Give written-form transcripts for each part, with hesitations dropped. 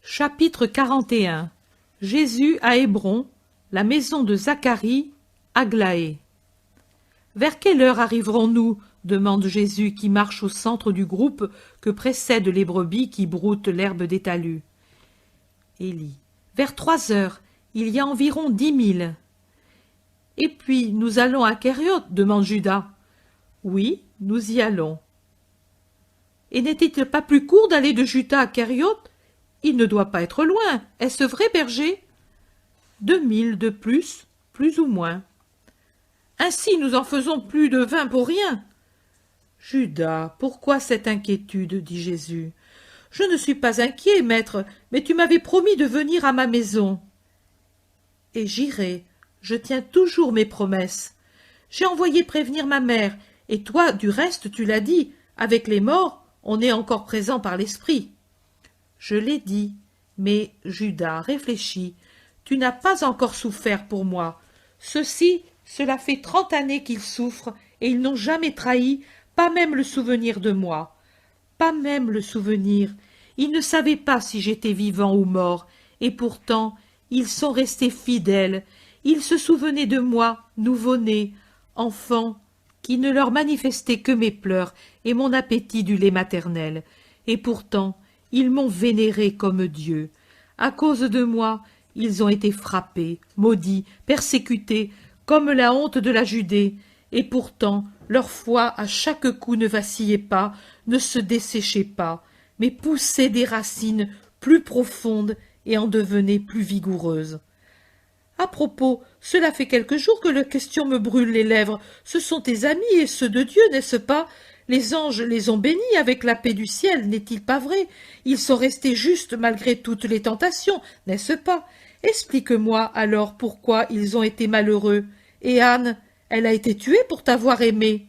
Chapitre 41. Jésus à Hébron, la maison de Zacharie, Aglaé. Vers quelle heure arriverons-nous? Demande Jésus qui marche au centre du groupe que précèdent les brebis qui broutent l'herbe des talus. Élie. Vers 3 heures, il y a environ 10 000. Et puis nous allons à Kérioth, demande Judas. Oui, nous y allons. Et n'était-il pas plus court d'aller de Juda à Kérioth? Il ne doit pas être loin. Est-ce vrai, berger? 2 000 de plus ou moins. Ainsi nous en faisons plus de 20 pour rien. Judas, pourquoi cette inquiétude? Dit Jésus. Je ne suis pas inquiet, maître, mais tu m'avais promis de venir à ma maison. Et j'irai, je tiens toujours mes promesses. J'ai envoyé prévenir ma mère, et toi, du reste, tu l'as dit, avec les morts, on est encore présent par l'esprit. Je l'ai dit, mais, Judas, réfléchis, tu n'as pas encore souffert pour moi. Cela fait 30 années qu'ils souffrent, et ils n'ont jamais trahi, pas même le souvenir de moi. Pas même le souvenir. Ils ne savaient pas si j'étais vivant ou mort, et pourtant, ils sont restés fidèles. Ils se souvenaient de moi, nouveau-né, enfant, qui ne leur manifestait que mes pleurs et mon appétit du lait maternel. Et pourtant, ils m'ont vénéré comme Dieu. À cause de moi, ils ont été frappés, maudits, persécutés, comme la honte de la Judée. Et pourtant, leur foi à chaque coup ne vacillait pas, ne se desséchait pas, mais poussait des racines plus profondes et en devenait plus vigoureuses. À propos, cela fait quelques jours que la question me brûle les lèvres. Ce sont tes amis et ceux de Dieu, n'est-ce pas? Les anges les ont bénis avec la paix du ciel, n'est-il pas vrai? Ils sont restés justes malgré toutes les tentations, n'est-ce pas? Explique-moi alors pourquoi ils ont été malheureux. Et Anne, elle a été tuée pour t'avoir aimé.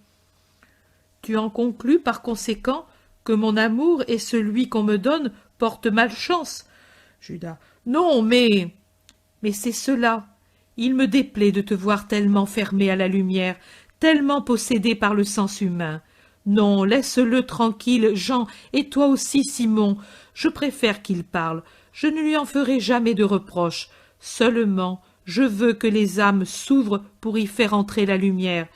Tu en conclus par conséquent que mon amour et celui qu'on me donne portent malchance. Judas. Non, mais c'est cela. Il me déplaît de te voir tellement fermé à la lumière, tellement possédé par le sens humain. Non, laisse-le tranquille, Jean, et toi aussi, Simon. Je préfère qu'il parle. Je ne lui en ferai jamais de reproche. Seulement, je veux que les âmes s'ouvrent pour y faire entrer la lumière.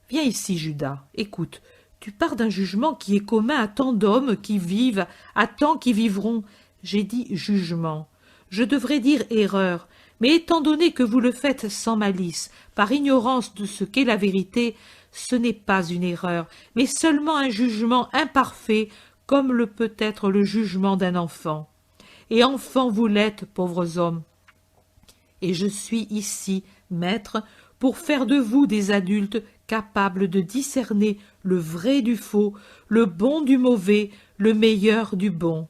Viens ici, Judas. Écoute, tu pars d'un jugement qui est commun à tant d'hommes qui vivent, à tant qui vivront. J'ai dit jugement. Je devrais dire erreur. Mais étant donné que vous le faites sans malice, par ignorance de ce qu'est la vérité, ce n'est pas une erreur, mais seulement un jugement imparfait, comme le peut être le jugement d'un enfant. Et enfant vous l'êtes, pauvres hommes. Et je suis ici, maître, pour faire de vous des adultes capables de discerner le vrai du faux, le bon du mauvais, le meilleur du bon.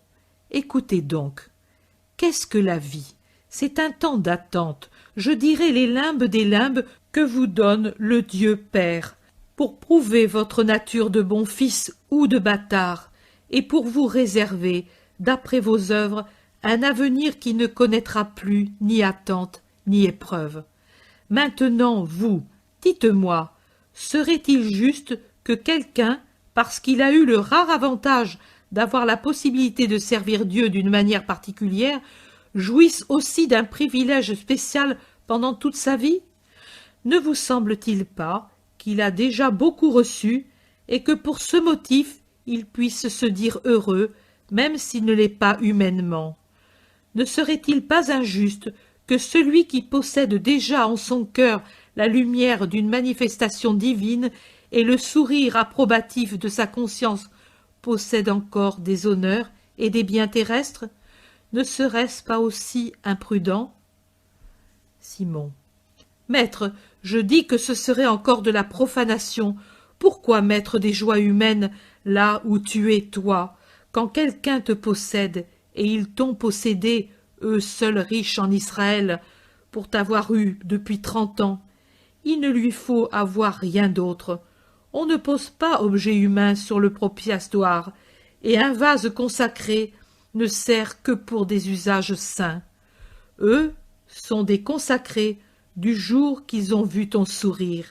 Écoutez donc. Qu'est-ce que la vie? C'est un temps d'attente, je dirais les limbes des limbes que vous donne le Dieu Père, pour prouver votre nature de bon fils ou de bâtard, et pour vous réserver, d'après vos œuvres, un avenir qui ne connaîtra plus ni attente ni épreuve. Maintenant, vous, dites-moi, serait-il juste que quelqu'un, parce qu'il a eu le rare avantage d'avoir la possibilité de servir Dieu d'une manière particulière, jouisse aussi d'un privilège spécial pendant toute sa vie? Ne vous semble-t-il pas qu'il a déjà beaucoup reçu et que pour ce motif il puisse se dire heureux, même s'il ne l'est pas humainement? Ne serait-il pas injuste que celui qui possède déjà en son cœur la lumière d'une manifestation divine et le sourire approbatif de sa conscience possède encore des honneurs et des biens terrestres? Ne serait-ce pas aussi imprudent? Simon. Maître, je dis que ce serait encore de la profanation. Pourquoi mettre des joies humaines là où tu es, toi, quand quelqu'un te possède, et ils t'ont possédé, eux seuls riches en Israël, pour t'avoir eu depuis 30 ans? Il ne lui faut avoir rien d'autre. On ne pose pas objet humain sur le propitiatoire, et un vase consacré ne sert que pour des usages saints. Eux sont des consacrés du jour qu'ils ont vu ton sourire,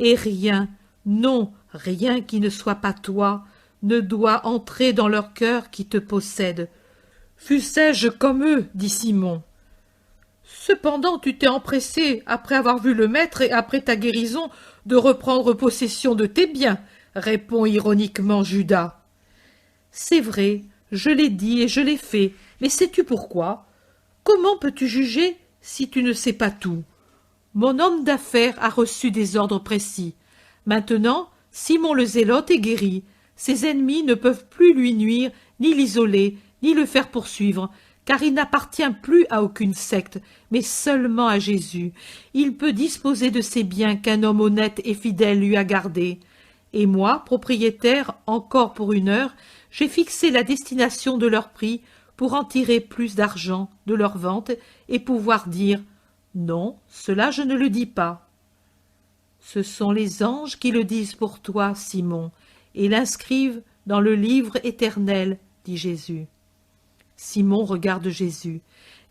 et rien, non, rien qui ne soit pas toi, ne doit entrer dans leur cœur qui te possède. Fussé-je comme eux, dit Simon. Cependant, tu t'es empressé, après avoir vu le maître et après ta guérison, de reprendre possession de tes biens, répond ironiquement Judas. C'est vrai, je l'ai dit et je l'ai fait, mais sais-tu pourquoi? Comment peux-tu juger si tu ne sais pas tout? Mon homme d'affaires a reçu des ordres précis. Maintenant, Simon le Zélote est guéri. Ses ennemis ne peuvent plus lui nuire, ni l'isoler, ni le faire poursuivre, car il n'appartient plus à aucune secte, mais seulement à Jésus. Il peut disposer de ses biens qu'un homme honnête et fidèle lui a gardés. Et moi, propriétaire, encore pour une heure, j'ai fixé la destination de leur prix pour en tirer plus d'argent de leur vente et pouvoir dire « Non, cela je ne le dis pas ». Ce sont les anges qui le disent pour toi, Simon, et l'inscrivent dans le livre éternel, dit Jésus. Simon regarde Jésus.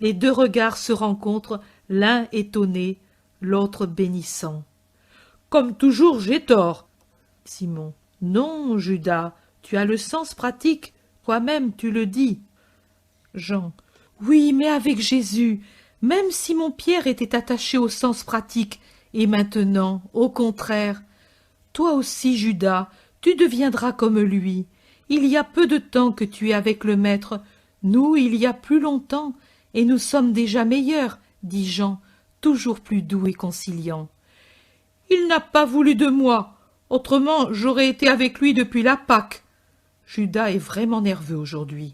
Les deux regards se rencontrent, l'un étonné, l'autre bénissant. « Comme toujours, j'ai tort. » Simon. « Non, Judas, tu as le sens pratique, toi-même tu le dis. » Jean. « Oui, mais avec Jésus, même Simon-Pierre était attaché au sens pratique, et maintenant, au contraire. Toi aussi, Judas, tu deviendras comme lui. Il y a peu de temps que tu es avec le Maître, nous, il y a plus longtemps, et nous sommes déjà meilleurs, dit Jean, toujours plus doux et conciliant. Il n'a pas voulu de moi, autrement j'aurais été avec lui depuis la Pâque. Judas est vraiment nerveux aujourd'hui.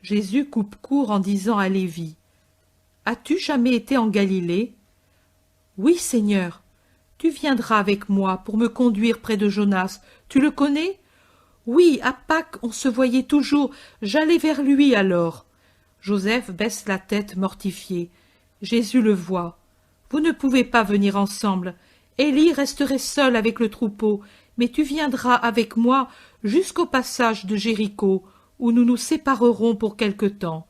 Jésus coupe court en disant à Lévi, « As-tu jamais été en Galilée ?»« Oui, Seigneur. Tu viendras avec moi pour me conduire près de Jonas. Tu le connais ?»« Oui, à Pâques on se voyait toujours. J'allais vers lui alors. » Joseph baisse la tête mortifié. Jésus le voit. « Vous ne pouvez pas venir ensemble. Élie resterait seul avec le troupeau, mais tu viendras avec moi jusqu'au passage de Jéricho, où nous nous séparerons pour quelque temps.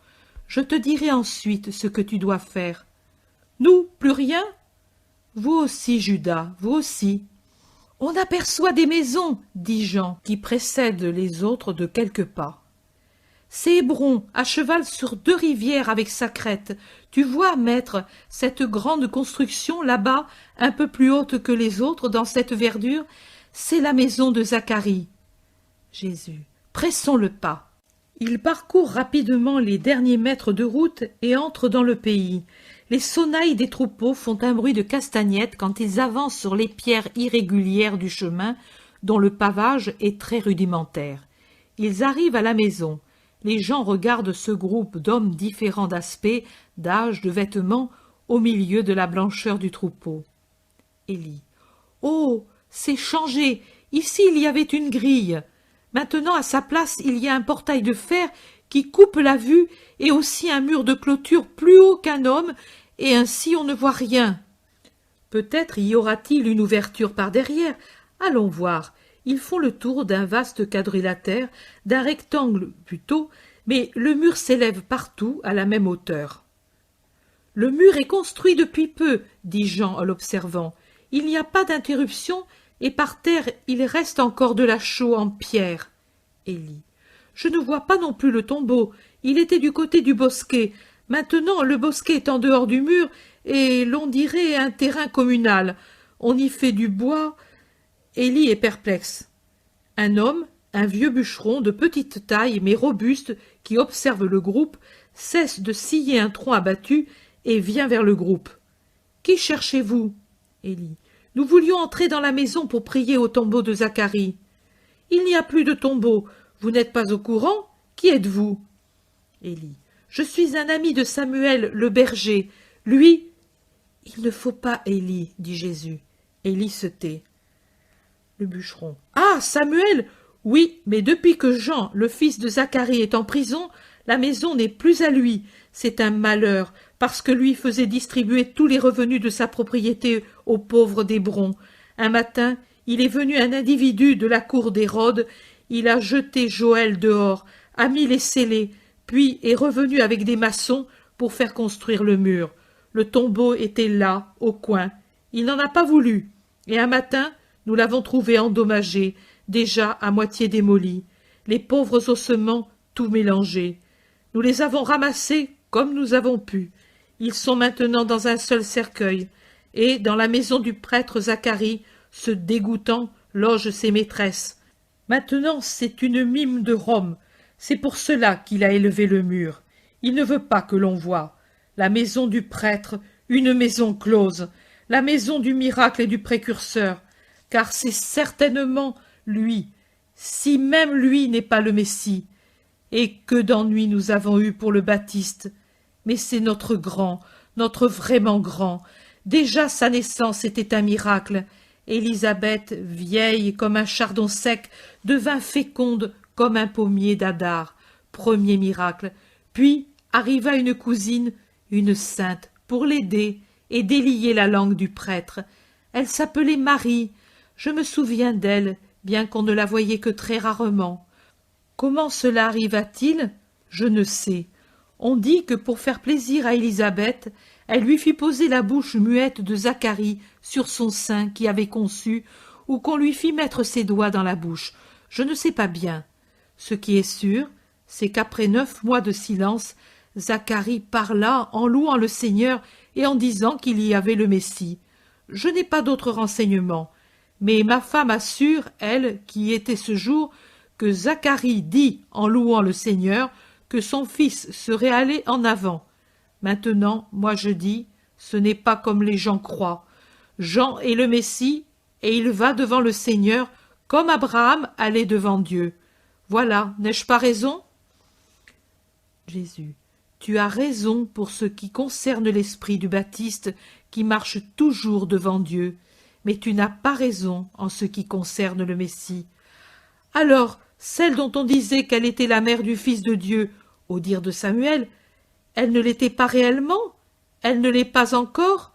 Je te dirai ensuite ce que tu dois faire. »« Nous, plus rien ?»« Vous aussi, Judas, vous aussi. »« On aperçoit des maisons, dit Jean, qui précède les autres de quelques pas. »« C'est Hébron, à cheval sur 2 rivières avec sa crête. Tu vois, maître, cette grande construction là-bas, un peu plus haute que les autres dans cette verdure, c'est la maison de Zacharie. » Jésus. Pressons le pas. Il parcourt rapidement les derniers mètres de route et entre dans le pays. Les sonnailles des troupeaux font un bruit de castagnettes quand ils avancent sur les pierres irrégulières du chemin, dont le pavage est très rudimentaire. Ils arrivent à la maison. Les gens regardent ce groupe d'hommes différents d'aspect, d'âge, de vêtements, au milieu de la blancheur du troupeau. Élie. Oh, c'est changé. Ici, il y avait une grille. Maintenant, à sa place, il y a un portail de fer qui coupe la vue et aussi un mur de clôture plus haut qu'un homme, et ainsi on ne voit rien. Peut-être y aura-t-il une ouverture par derrière. Allons voir. Ils font le tour d'un vaste quadrilatère, d'un rectangle plutôt, mais le mur s'élève partout à la même hauteur. « Le mur est construit depuis peu, dit Jean en l'observant. Il n'y a pas d'interruption, et par terre il reste encore de la chaux en pierre. » Élie. « Je ne vois pas non plus le tombeau. Il était du côté du bosquet. Maintenant le bosquet est en dehors du mur, et l'on dirait un terrain communal. On y fait du bois. » Élie est perplexe. Un homme, un vieux bûcheron de petite taille mais robuste, qui observe le groupe, cesse de scier un tronc abattu et vient vers le groupe. « Qui cherchez-vous » Élie. « Nous voulions entrer dans la maison pour prier au tombeau de Zacharie. »« Il n'y a plus de tombeau. Vous n'êtes pas au courant? Qui êtes-vous » Élie. « Je suis un ami de Samuel, le berger. Lui... » « Il ne faut pas, Élie, dit Jésus. Élie se tait. Le bûcheron. « Ah, Samuel! Oui, mais depuis que Jean, le fils de Zacharie, est en prison, la maison n'est plus à lui. C'est un malheur, parce que lui faisait distribuer tous les revenus de sa propriété aux pauvres d'Hébron. Un matin, il est venu un individu de la cour d'Hérode, il a jeté Joël dehors, a mis les scellés, puis est revenu avec des maçons pour faire construire le mur. Le tombeau était là, au coin. Il n'en a pas voulu. Et un matin, nous l'avons trouvé endommagé, déjà à moitié démoli. Les pauvres ossements tout mélangés. Nous les avons ramassés comme nous avons pu. Ils sont maintenant dans un seul cercueil, et dans la maison du prêtre Zacharie, ce dégoûtant loge ses maîtresses. Maintenant, c'est une mime de Rome. C'est pour cela qu'il a élevé le mur. Il ne veut pas que l'on voie. La maison du prêtre, une maison close, la maison du miracle et du précurseur, car c'est certainement lui, si même lui n'est pas le Messie. Et que d'ennuis nous avons eus pour le Baptiste. Mais c'est notre grand, notre vraiment grand. Déjà sa naissance était un miracle. Élisabeth, vieille comme un chardon sec, devint féconde comme un pommier d'Adar. Premier miracle. Puis arriva une cousine, une sainte, pour l'aider et délier la langue du prêtre. Elle s'appelait Marie. Je me souviens d'elle, bien qu'on ne la voyait que très rarement. Comment cela arriva-t-il? Je ne sais. On dit que pour faire plaisir à Élisabeth, elle lui fit poser la bouche muette de Zacharie sur son sein qui avait conçu, ou qu'on lui fit mettre ses doigts dans la bouche. Je ne sais pas bien. Ce qui est sûr, c'est qu'après 9 mois de silence, Zacharie parla en louant le Seigneur et en disant qu'il y avait le Messie. Je n'ai pas d'autres renseignements, mais ma femme assure, elle, qui y était ce jour, que Zacharie dit, en louant le Seigneur, que son fils serait allé en avant. Maintenant, moi je dis, ce n'est pas comme les gens croient. Jean est le Messie, et il va devant le Seigneur, comme Abraham allait devant Dieu. Voilà, n'ai-je pas raison? Jésus, tu as raison pour ce qui concerne l'esprit du Baptiste, qui marche toujours devant Dieu, mais tu n'as pas raison en ce qui concerne le Messie. Alors, celle dont on disait qu'elle était la mère du Fils de Dieu, au dire de Samuel, elle ne l'était pas réellement? Elle ne l'est pas encore?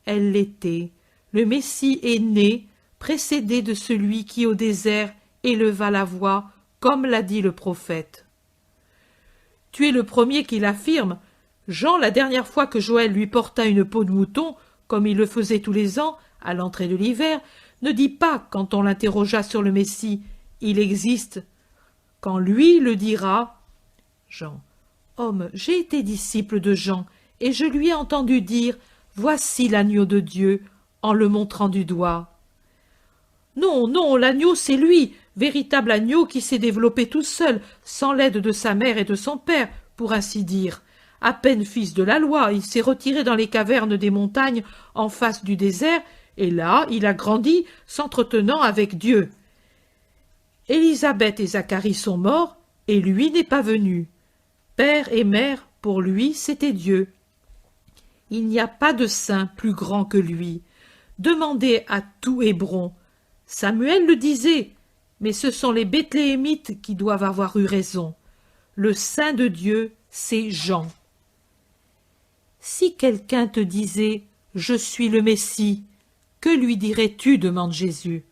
Elle l'était. Le Messie est né, précédé de celui qui au désert éleva la voix, comme l'a dit le prophète. Tu es le premier qui l'affirme. Jean, la dernière fois que Joël lui porta une peau de mouton, comme il le faisait tous les ans, à l'entrée de l'hiver, ne dit pas, quand on l'interrogea sur le Messie, « Il existe ». Quand lui le dira, Jean, « Homme, j'ai été disciple de Jean, et je lui ai entendu dire, « Voici l'agneau de Dieu », en le montrant du doigt. Non, non, l'agneau, c'est lui, véritable agneau qui s'est développé tout seul, sans l'aide de sa mère et de son père, pour ainsi dire. À peine fils de la loi, il s'est retiré dans les cavernes des montagnes en face du désert, et là, il a grandi, s'entretenant avec Dieu. Élisabeth et Zacharie sont morts, et lui n'est pas venu. Père et mère, pour lui, c'était Dieu. Il n'y a pas de saint plus grand que lui. Demandez à tout Hébron. Samuel le disait, mais ce sont les Bethléemites qui doivent avoir eu raison. Le saint de Dieu, c'est Jean. Si quelqu'un te disait « Je suis le Messie », que lui dirais-tu? Demande Jésus.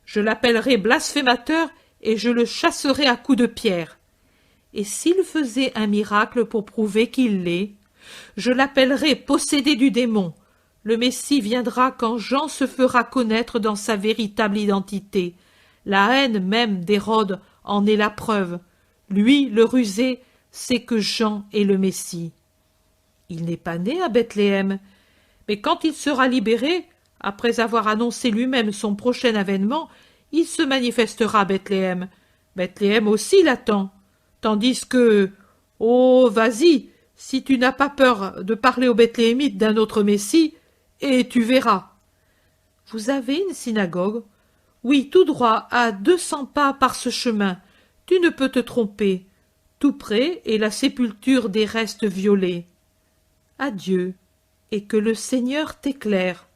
Je l'appellerai blasphémateur et je le chasserai à coups de pierre. Et s'il faisait un miracle pour prouver qu'il l'est, je l'appellerai possédé du démon. Le Messie viendra quand Jean se fera connaître dans sa véritable identité. La haine même d'Hérode en est la preuve. Lui, le rusé, sait que Jean est le Messie. Il n'est pas né à Bethléem, mais quand il sera libéré, après avoir annoncé lui-même son prochain avènement, il se manifestera à Bethléem. Bethléem aussi l'attend. Tandis que... Oh, vas-y, si tu n'as pas peur de parler aux Bethléemites d'un autre Messie, et tu verras. Vous avez une synagogue? Oui, tout droit, à 200 pas par ce chemin. Tu ne peux te tromper. Tout près est la sépulture des restes violés. Adieu, et que le Seigneur t'éclaire.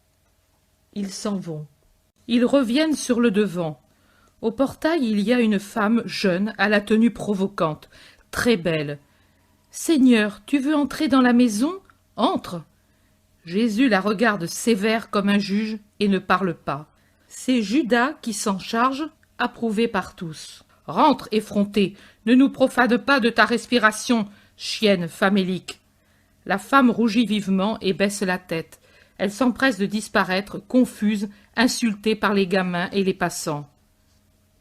Ils s'en vont. Ils reviennent sur le devant. Au portail, il y a une femme jeune, à la tenue provocante, très belle. « Seigneur, tu veux entrer dans la maison? Entre !» Jésus la regarde sévère comme un juge et ne parle pas. C'est Judas qui s'en charge, approuvé par tous. « Rentre, effronté, ne nous profane pas de ta respiration, chienne famélique !» La femme rougit vivement et baisse la tête. Elle s'empresse de disparaître, confuse, insultée par les gamins et les passants.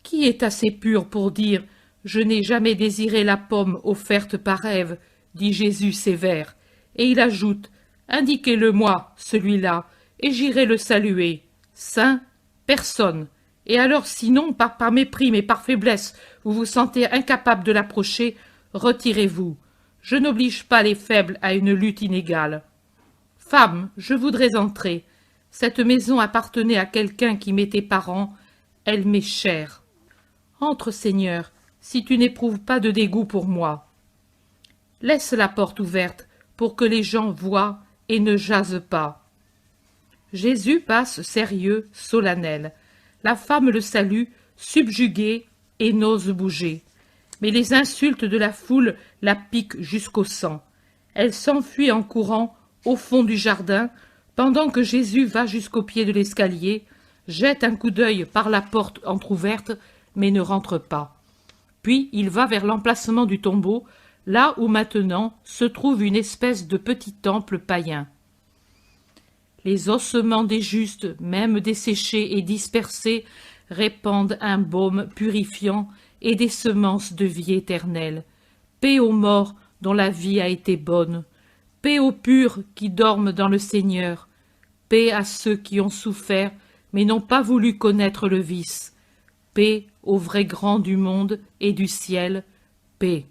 Qui est assez pur pour dire « Je n'ai jamais désiré la pomme offerte par Ève, dit Jésus sévère. Et il ajoute, indiquez-le-moi, celui-là, et j'irai le saluer. Saint, personne. Et alors, sinon, par mépris, mais par faiblesse, vous vous sentez incapable de l'approcher, retirez-vous. Je n'oblige pas les faibles à une lutte inégale. Femme, je voudrais entrer. Cette maison appartenait à quelqu'un qui m'était parent, elle m'est chère. Entre, Seigneur, si tu n'éprouves pas de dégoût pour moi. Laisse la porte ouverte pour que les gens voient et ne jasent pas. Jésus passe sérieux, solennel. La femme le salue, subjuguée, et n'ose bouger. Mais les insultes de la foule la piquent jusqu'au sang. Elle s'enfuit en courant au fond du jardin, pendant que Jésus va jusqu'au pied de l'escalier, jette un coup d'œil par la porte entr'ouverte, mais ne rentre pas. Puis il va vers l'emplacement du tombeau, là où maintenant se trouve une espèce de petit temple païen. Les ossements des justes, même desséchés et dispersés, répandent un baume purifiant et des semences de vie éternelle. Paix aux morts dont la vie a été bonne, paix aux purs qui dorment dans le Seigneur, paix à ceux qui ont souffert mais n'ont pas voulu connaître le vice, paix aux vrais grands du monde et du ciel, paix.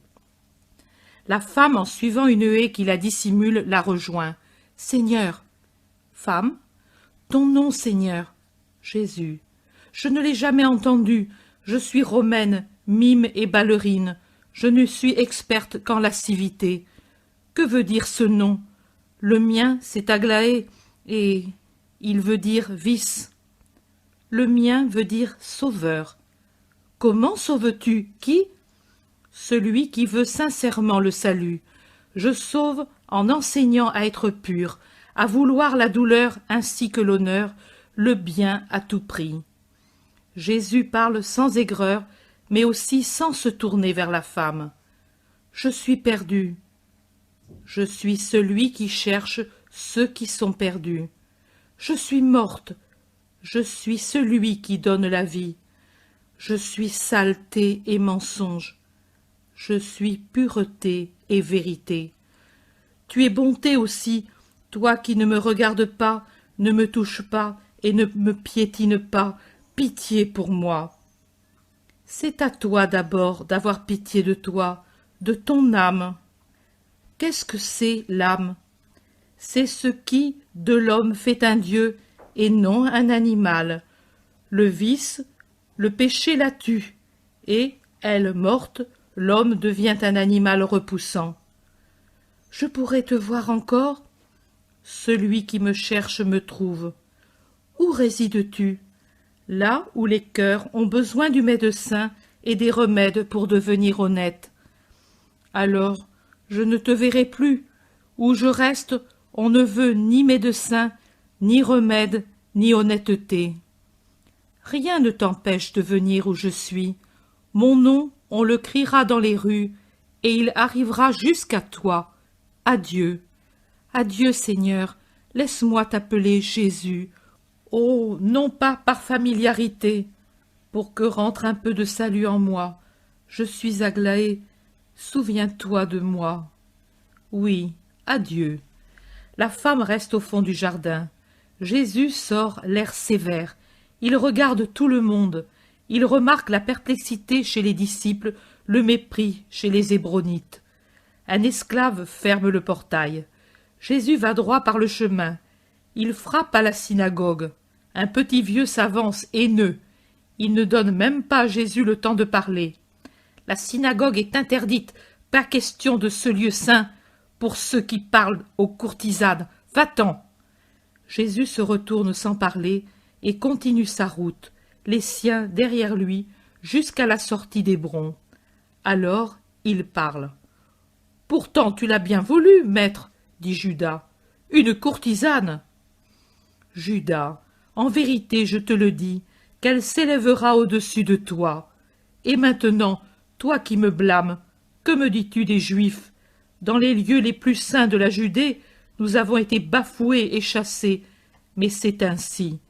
La femme, en suivant une haie qui la dissimule, la rejoint. « Seigneur !» « Femme ?» ?»« Ton nom, Seigneur ?»« Jésus. »« Je ne l'ai jamais entendu. Je suis romaine, mime et ballerine. Je ne suis experte qu'en lascivité. Que veut dire ce nom? Le mien, c'est Aglaé, et il veut dire vice. Le mien veut dire sauveur. Comment sauves-tu? Qui? Celui qui veut sincèrement le salut. Je sauve en enseignant à être pur, à vouloir la douleur ainsi que l'honneur, le bien à tout prix. Jésus parle sans aigreur, mais aussi sans se tourner vers la femme. Je suis perdu. Je suis celui qui cherche ceux qui sont perdus. Je suis morte. Je suis celui qui donne la vie. Je suis saleté et mensonge. Je suis pureté et vérité. Tu es bonté aussi, toi qui ne me regardes pas, ne me touche pas et ne me piétine pas, pitié pour moi. C'est à toi d'abord d'avoir pitié de toi, de ton âme. Qu'est-ce que c'est l'âme? C'est ce qui, de l'homme, fait un Dieu et non un animal. Le vice, le péché la tue, et, elle morte, l'homme devient un animal repoussant. Je pourrais te voir encore? Celui qui me cherche me trouve. Où résides-tu? Là où les cœurs ont besoin du médecin et des remèdes pour devenir honnêtes. Alors, je ne te verrai plus. Où je reste, on ne veut ni médecin, ni remède, ni honnêteté. Rien ne t'empêche de venir où je suis. Mon nom, on le criera dans les rues, et il arrivera jusqu'à toi. Adieu. Adieu, Seigneur, laisse-moi t'appeler Jésus. Oh, non pas par familiarité, pour que rentre un peu de salut en moi. Je suis Aglaé, souviens-toi de moi. Oui, adieu. La femme reste au fond du jardin. Jésus sort, l'air sévère. Il regarde tout le monde. Il remarque la perplexité chez les disciples, le mépris chez les Hébronites. Un esclave ferme le portail. Jésus va droit par le chemin. Il frappe à la synagogue. Un petit vieux s'avance, haineux. Il ne donne même pas à Jésus le temps de parler. La synagogue est interdite. Pas question de ce lieu saint pour ceux qui parlent aux courtisanes. Va-t'en. Jésus se retourne sans parler et continue sa route, les siens derrière lui, jusqu'à la sortie d'Hébron. Alors il parle. « Pourtant tu l'as bien voulu, maître, » dit Judas. « Une courtisane !» Judas, en vérité je te le dis, qu'elle s'élèvera au-dessus de toi. Et maintenant, toi qui me blâmes, que me dis-tu des Juifs? Dans les lieux les plus saints de la Judée, nous avons été bafoués et chassés, mais c'est ainsi.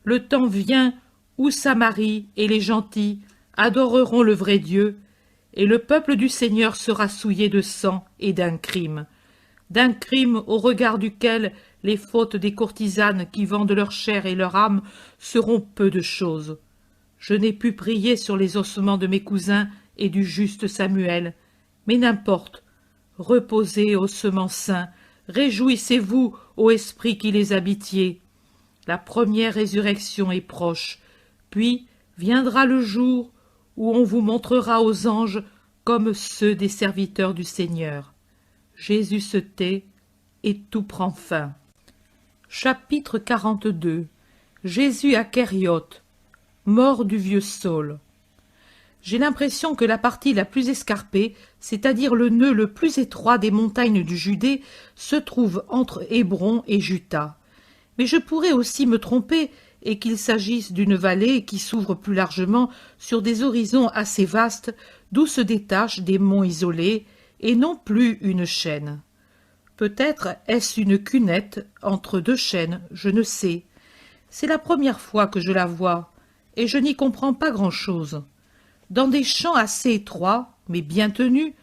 Le temps vient où Samarie et les gentils adoreront le vrai Dieu, et le peuple du Seigneur sera souillé de sang et d'un crime au regard duquel les fautes des courtisanes qui vendent leur chair et leur âme seront peu de chose. Je n'ai pu prier sur les ossements de mes cousins et du juste Samuel, mais n'importe. Reposez, ossements saints, réjouissez-vous, ô esprits qui les habitiez. La première résurrection est proche, puis viendra le jour où on vous montrera aux anges comme ceux des serviteurs du Seigneur. Jésus se tait et tout prend fin. Chapitre 42. Jésus à Kériote, mort du vieux Saul. J'ai l'impression que la partie la plus escarpée, c'est-à-dire le nœud le plus étroit des montagnes du Judée, se trouve entre Hébron et Juta. Mais je pourrais aussi me tromper, et qu'il s'agisse d'une vallée qui s'ouvre plus largement sur des horizons assez vastes, d'où se détachent des monts isolés, et non plus une chaîne. Peut-être est-ce une cunette entre deux chaînes, je ne sais. C'est la première fois que je la vois, et je n'y comprends pas grand-chose. Dans des champs assez étroits, mais bien tenus,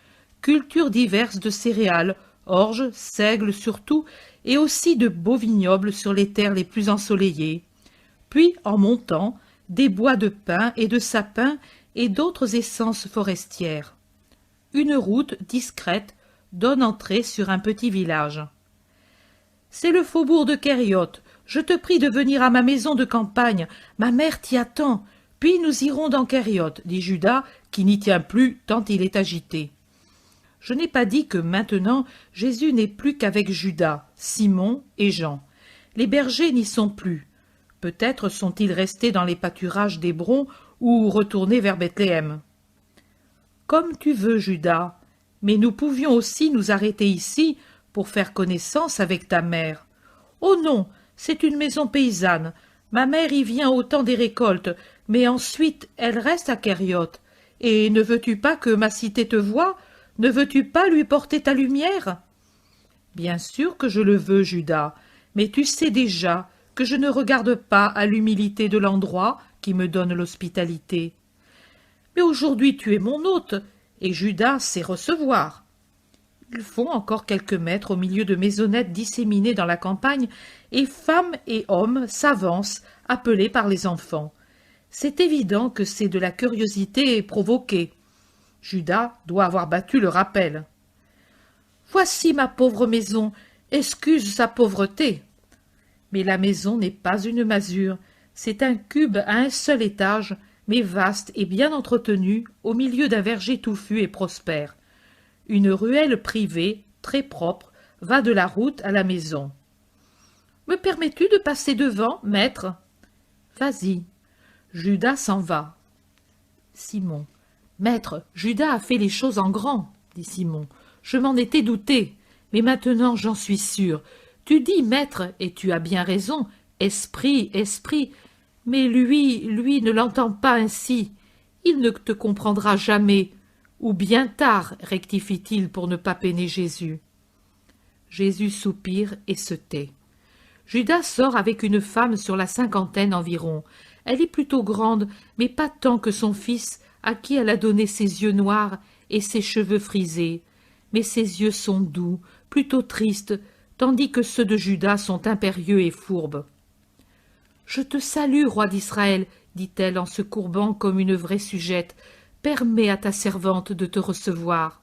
cultures diverses de céréales, orge, seigle surtout, et aussi de beaux vignobles sur les terres les plus ensoleillées. Puis, en montant, des bois de pins et de sapins et d'autres essences forestières. Une route discrète donne entrée sur un petit village. « C'est le faubourg de Kériote. Je te prie de venir à ma maison de campagne. Ma mère t'y attend. Puis nous irons dans Kériote, dit Judas, qui n'y tient plus tant il est agité. Je n'ai pas dit que maintenant Jésus n'est plus qu'avec Judas, Simon et Jean. Les bergers n'y sont plus. Peut-être sont-ils restés dans les pâturages d'Hébron ou retournés vers Bethléem. Comme tu veux, Judas, mais nous pouvions aussi nous arrêter ici pour faire connaissance avec ta mère. Oh non, c'est une maison paysanne. Ma mère y vient au temps des récoltes, mais ensuite elle reste à Kériote. Et ne veux-tu pas que ma cité te voie? Ne veux-tu pas lui porter ta lumière? Bien sûr que je le veux, Judas, mais tu sais déjà que je ne regarde pas à l'humilité de l'endroit qui me donne l'hospitalité. Mais aujourd'hui tu es mon hôte, et Judas sait recevoir. Ils font encore quelques mètres au milieu de maisonnettes disséminées dans la campagne, et femmes et hommes s'avancent, appelés par les enfants. C'est évident que c'est de la curiosité provoquée. Judas doit avoir battu le rappel. « Voici ma pauvre maison, excuse sa pauvreté. » Mais la maison n'est pas une masure, c'est un cube à un seul étage, mais vaste et bien entretenu, au milieu d'un verger touffu et prospère. Une ruelle privée, très propre, va de la route à la maison. « Me permets-tu de passer devant, maître ?»« Vas-y. » Judas s'en va. Simon. « Maître, Judas a fait les choses en grand, » dit Simon. « Je m'en étais douté, mais maintenant j'en suis sûr. Tu dis, maître, et tu as bien raison, esprit, esprit, mais lui ne l'entend pas ainsi. Il ne te comprendra jamais. Ou bien tard, rectifie-t-il pour ne pas peiner Jésus. » Jésus soupire et se tait. Judas sort avec une femme sur la cinquantaine environ. Elle est plutôt grande, mais pas tant que son fils, à qui elle a donné ses yeux noirs et ses cheveux frisés. Mais ses yeux sont doux, plutôt tristes, tandis que ceux de Judas sont impérieux et fourbes. « Je te salue, roi d'Israël, dit-elle en se courbant comme une vraie sujette. Permets à ta servante de te recevoir.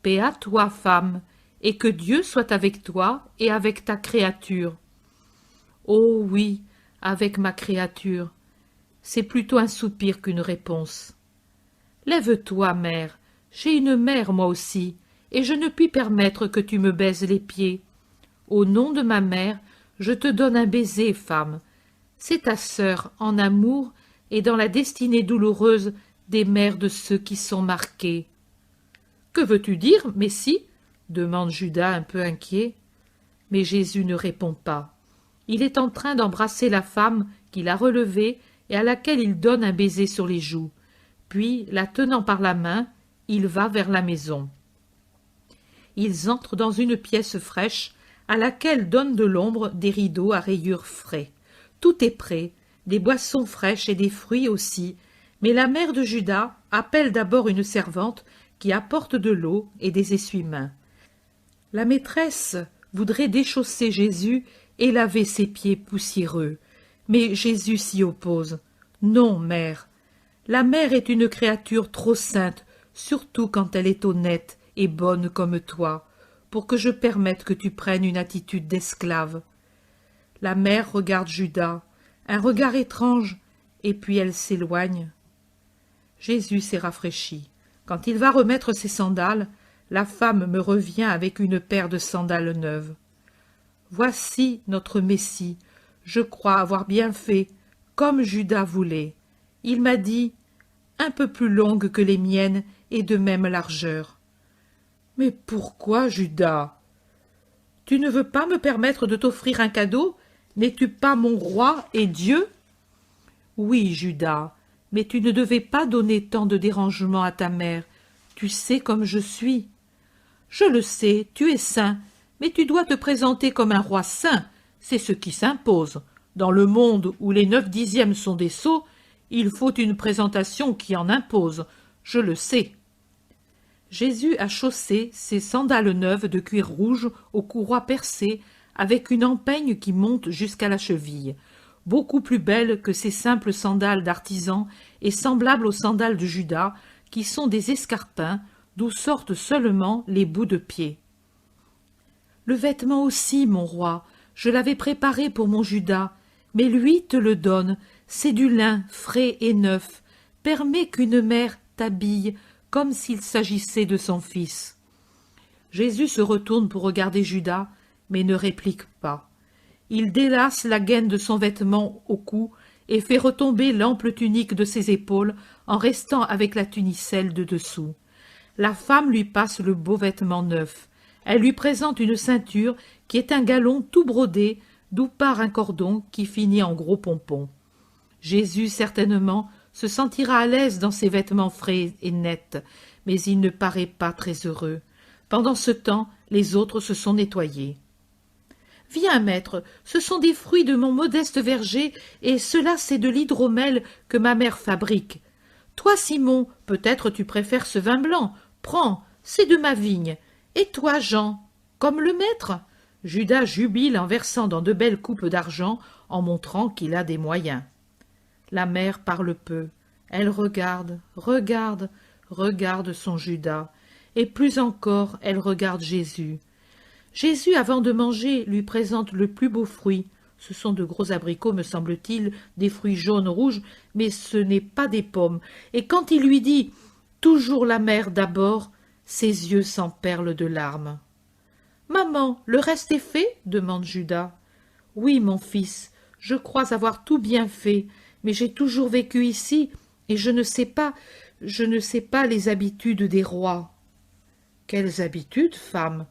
Paix à toi, femme, et que Dieu soit avec toi et avec ta créature. Oh oui, avec ma créature. C'est plutôt un soupir qu'une réponse. Lève-toi, mère, j'ai une mère moi aussi, et je ne puis permettre que tu me baises les pieds. Au nom de ma mère, je te donne un baiser, femme. C'est ta sœur en amour et dans la destinée douloureuse des mères de ceux qui sont marqués. « Que veux-tu dire, Messie ?» demande Judas un peu inquiet. Mais Jésus ne répond pas. Il est en train d'embrasser la femme qu'il a relevée et à laquelle il donne un baiser sur les joues. Puis, la tenant par la main, il va vers la maison. Ils entrent dans une pièce fraîche à laquelle donnent de l'ombre des rideaux à rayures frais. Tout est prêt, des boissons fraîches et des fruits aussi, mais la mère de Judas appelle d'abord une servante qui apporte de l'eau et des essuie-mains. La maîtresse voudrait déchausser Jésus et laver ses pieds poussiéreux, mais Jésus s'y oppose. « Non, mère. La mère est une créature trop sainte, surtout quand elle est honnête et bonne comme toi, pour que je permette que tu prennes une attitude d'esclave. » La mère regarde Judas, un regard étrange, et puis elle s'éloigne. Jésus s'est rafraîchi. Quand il va remettre ses sandales, la femme me revient avec une paire de sandales neuves. Voici notre Messie. Je crois avoir bien fait, comme Judas voulait. Il m'a dit, un peu plus longue que les miennes et de même largeur. Mais pourquoi, Judas? Tu ne veux pas me permettre de t'offrir un cadeau? N'es-tu pas mon roi et Dieu? Oui, Judas, mais tu ne devais pas donner tant de dérangement à ta mère. Tu sais comme je suis. Je le sais, tu es saint, mais tu dois te présenter comme un roi saint. C'est ce qui s'impose. Dans le monde où les 9/10 sont des sots, il faut une présentation qui en impose. Je le sais. Jésus a chaussé ses sandales neuves de cuir rouge aux courroies percées, avec une empeigne qui monte jusqu'à la cheville, beaucoup plus belle que ces simples sandales d'artisan et semblables aux sandales de Judas, qui sont des escarpins d'où sortent seulement les bouts de pied. Le vêtement aussi, mon roi, je l'avais préparé pour mon Judas, mais lui te le donne, c'est du lin frais et neuf. Permets qu'une mère t'habille comme s'il s'agissait de son fils. Jésus se retourne pour regarder Judas, mais ne réplique pas. Il délace la gaine de son vêtement au cou et fait retomber l'ample tunique de ses épaules en restant avec la tunicelle de dessous. La femme lui passe le beau vêtement neuf. Elle lui présente une ceinture qui est un galon tout brodé, d'où part un cordon qui finit en gros pompons. Jésus, certainement, se sentira à l'aise dans ses vêtements frais et nets, mais il ne paraît pas très heureux. Pendant ce temps, les autres se sont nettoyés. « Viens, maître, ce sont des fruits de mon modeste verger, et cela c'est de l'hydromel que ma mère fabrique. Toi, Simon, peut-être tu préfères ce vin blanc. Prends, c'est de ma vigne. Et toi, Jean, comme le maître ?» Judas jubile en versant dans de belles coupes d'argent, en montrant qu'il a des moyens. La mère parle peu. Elle regarde, regarde, regarde son Judas, et plus encore, elle regarde Jésus. Jésus, avant de manger, lui présente le plus beau fruit. Ce sont de gros abricots, me semble-t-il, des fruits jaunes rouges, mais ce n'est pas des pommes. Et quand il lui dit « Toujours la mère d'abord », ses yeux s'emperlent de larmes. « Maman, le reste est fait ?» demande Judas. « Oui, mon fils, je crois avoir tout bien fait, mais j'ai toujours vécu ici, et je ne sais pas les habitudes des rois. »« Quelles habitudes, femme?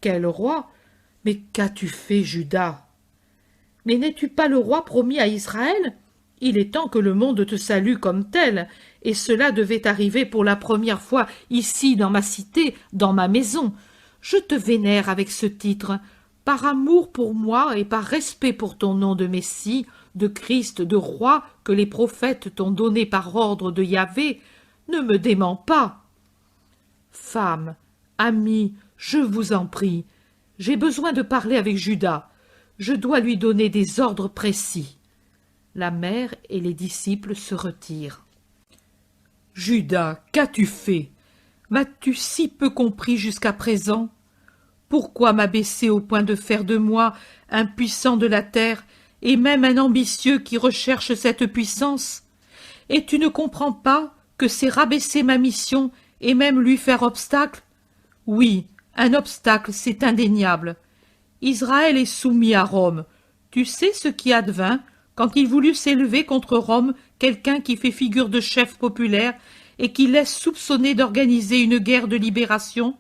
Quel roi? Mais qu'as-tu fait, Judas? Mais n'es-tu pas le roi promis à Israël? Il est temps que le monde te salue comme tel, et cela devait arriver pour la première fois ici dans ma cité, dans ma maison. Je te vénère avec ce titre, par amour pour moi et par respect pour ton nom de Messie, de Christ, de roi que les prophètes t'ont donné par ordre de Yahvé. Ne me démens pas. Femme, amie, je vous en prie, j'ai besoin de parler avec Judas. Je dois lui donner des ordres précis. La mère et les disciples se retirent. « Judas, qu'as-tu fait? M'as-tu si peu compris jusqu'à présent? Pourquoi m'abaisser au point de faire de moi un puissant de la terre et même un ambitieux qui recherche cette puissance? Et tu ne comprends pas que c'est rabaisser ma mission et même lui faire obstacle? Oui, un obstacle, c'est indéniable. Israël est soumis à Rome. Tu sais ce qui advint quand il voulut s'élever contre Rome quelqu'un qui fait figure de chef populaire et qui laisse soupçonner d'organiser une guerre de libération?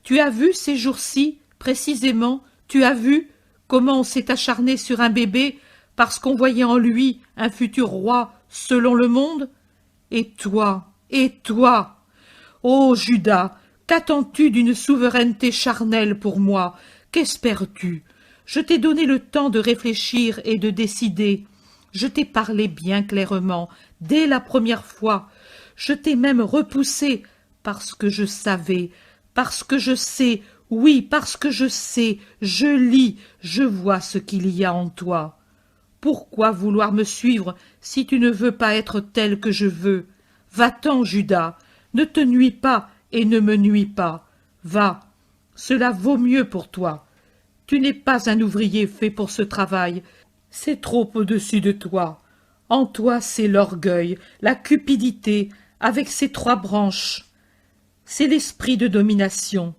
Tu as vu ces jours-ci, précisément, tu as vu comment on s'est acharné sur un bébé parce qu'on voyait en lui un futur roi selon le monde? Et toi, ô Judas, qu'attends-tu d'une souveraineté charnelle pour moi? Qu'espères-tu? Je t'ai donné le temps de réfléchir et de décider. Je t'ai parlé bien clairement, dès la première fois. je t'ai même repoussé, parce que je savais, parce que je sais, oui, parce que je sais, je lis, je vois ce qu'il y a en toi. Pourquoi vouloir me suivre si tu ne veux pas être tel que je veux? Va-t'en, Judas, ne te nuis pas et ne me nuis pas. Va, cela vaut mieux pour toi. Tu n'es pas un ouvrier fait pour ce travail, c'est trop au-dessus de toi. En toi, c'est l'orgueil, la cupidité, avec ses 3 branches. C'est l'esprit de domination.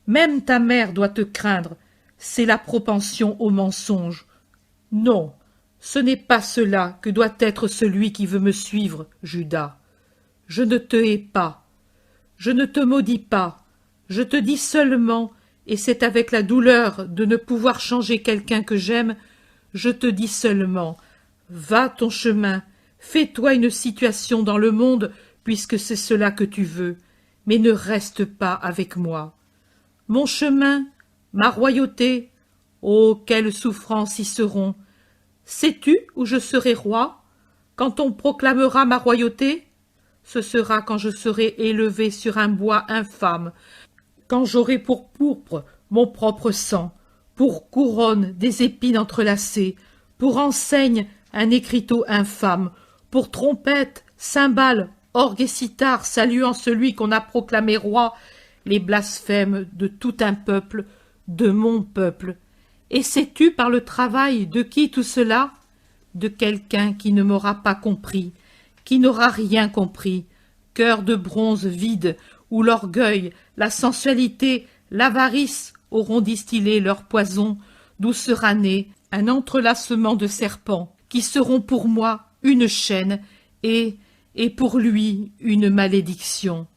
Même ta mère doit te craindre, c'est la propension au mensonge. Non, ce n'est pas cela que doit être celui qui veut me suivre, Judas. Je ne te hais pas, je ne te maudis pas, je te dis seulement, et c'est avec la douleur de ne pouvoir changer quelqu'un que j'aime, je te dis seulement, va ton chemin, fais-toi une situation dans le monde, puisque c'est cela que tu veux, mais ne reste pas avec moi. Mon chemin, ma royauté, oh, quelles souffrances y seront! Sais-tu où je serai roi? Quand on proclamera ma royauté? Ce sera quand je serai élevé sur un bois infâme, quand j'aurai pour pourpre mon propre sang, pour couronne des épines entrelacées, pour enseigne un écriteau infâme, pour trompette, cymbales, orgue et cithare saluant celui qu'on a proclamé roi, les blasphèmes de tout un peuple, de mon peuple. Et sais-tu par le travail de qui tout cela? De quelqu'un qui ne m'aura pas compris, qui n'aura rien compris, cœur de bronze vide, où l'orgueil, la sensualité, l'avarice auront distillé leur poison, d'où sera né un entrelacement de serpents, qui seront pour moi une chaîne, et pour lui une malédiction.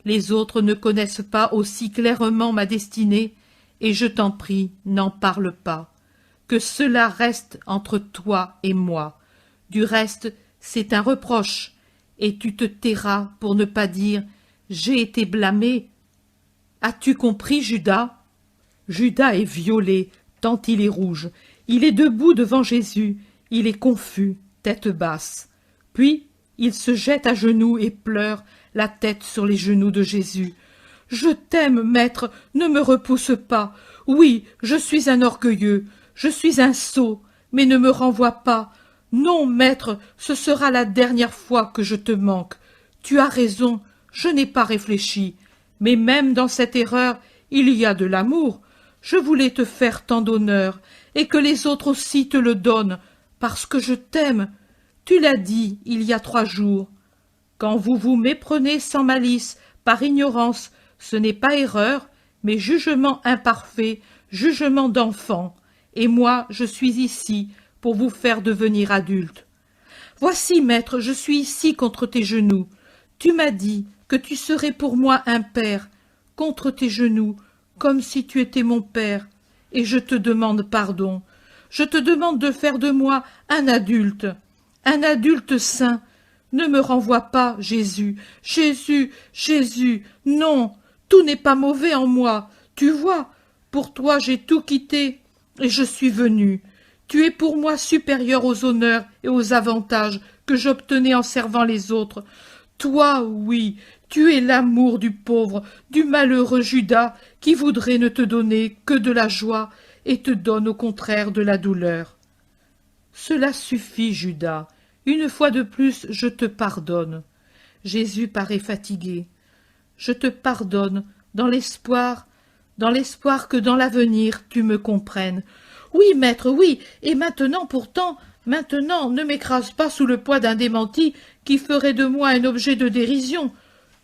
Les autres ne connaissent pas aussi clairement ma destinée, et je t'en prie, n'en parle pas. Que cela reste entre toi et moi. Du reste, c'est un reproche, et tu te tairas pour ne pas dire « J'ai été blâmé ». As-tu compris, Judas? Judas est violé, tant il est rouge. Il est debout devant Jésus, il est confus, tête basse. Puis, il se jette à genoux et pleure, la tête sur les genoux de Jésus. « Je t'aime, maître, ne me repousse pas. Oui, je suis un orgueilleux, je suis un sot, mais ne me renvoie pas. Non, maître, ce sera la dernière fois que je te manque. Tu as raison, je n'ai pas réfléchi. Mais même dans cette erreur, il y a de l'amour. Je voulais te faire tant d'honneur, et que les autres aussi te le donnent, parce que je t'aime. Tu l'as dit il y a 3 jours. Quand vous vous méprenez sans malice, par ignorance, ce n'est pas erreur, mais jugement imparfait, jugement d'enfant. Et moi, je suis ici pour vous faire devenir adulte. Voici, maître, je suis ici contre tes genoux. Tu m'as dit que tu serais pour moi un père, contre tes genoux, comme si tu étais mon père, et je te demande pardon. Je te demande de faire de moi un adulte saint. Ne me renvoie pas, Jésus, Jésus, Jésus, non, tout n'est pas mauvais en moi. Tu vois, pour toi j'ai tout quitté, et je suis venu. Tu es pour moi supérieur aux honneurs et aux avantages que j'obtenais en servant les autres. Toi, oui, tu es l'amour du pauvre, du malheureux Judas, qui voudrait ne te donner que de la joie et te donne au contraire de la douleur. Cela suffit, Judas. Une fois de plus, je te pardonne. Jésus paraît fatigué. Je te pardonne dans l'espoir que dans l'avenir tu me comprennes. Oui, maître, oui, et maintenant pourtant, maintenant, ne m'écrase pas sous le poids d'un démenti qui ferait de moi un objet de dérision.